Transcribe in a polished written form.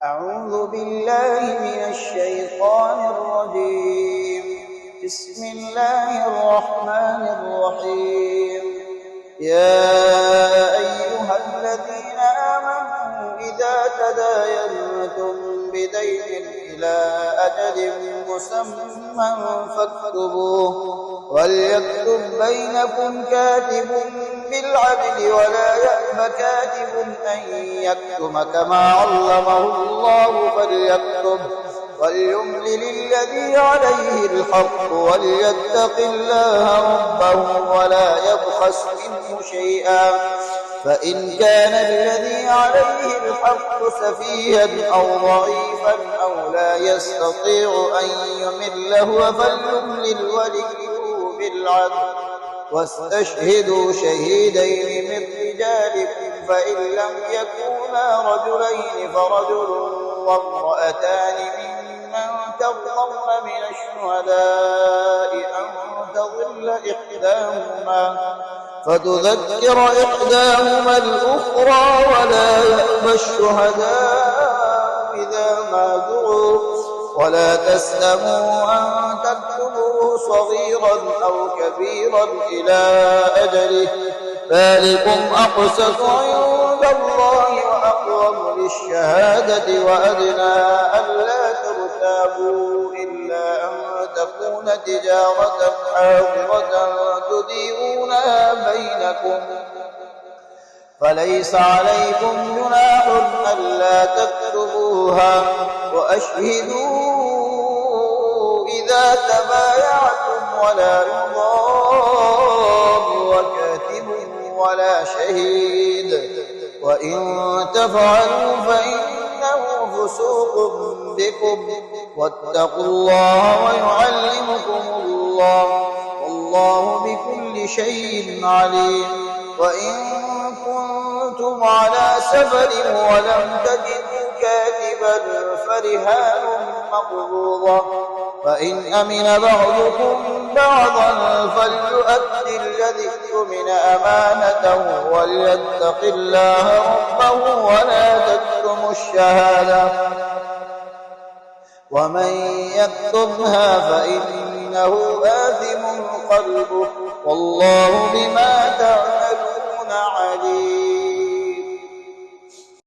أعوذ بالله من الشيطان الرجيم. بسم الله الرحمن الرحيم. يا أيها الذين آمنوا إذا تداينتم بدين إلى أجل مسمى فاكتبوه، وليكتب بينكم كاتب بالعدل ولا يأب كاتب أن يكتم كما علمه الله فليكتب، وليملل الذي عليه الحق وليتق الله ربه ولا يبخس منه شيئا، فإن كان الذي عليه الحق سفيها أو ضعيفا أو لا يستطيع أن يمله فليملل وليه بالعدل، واستشهدوا شهيدين من رجالكم، فإن لم يكونا رجلين فرجل وامرأتان ممن ترضون من الشهداء أن تضل إحداهما فتذكر إحداهما الأخرى ولا يأبى الشهداء إذا ما دعوا، ولا تسأموا أن تكتبوه صغيرا أو كبيرا إلى أجله، ذلكم أقسط عند الله وأقوم للشهادة وأدنى ألا ترتابوا إلا أن تكون تجارة حاضرة تديرونها بينكم، فليس عليكم جناح ألا تكتبوها، وأشهدوا إذا تبايعتم ولا يضار كاتب ولا شهيد، وإن تفعلوا فإنه فسوق بكم، واتقوا الله ويعلمكم الله والله بكل شيء عليم. وإن كنتم على سفر ولم تجدوا كاتبا فرهان مقبوضة، فإن أمن بعضكم بعضا فليؤدي الذي اؤتمن أمانته وليتق الله ربه ولا تكتموا الشهادة، ومن يكتمها فإنه آثم قلبه والله بما تعملون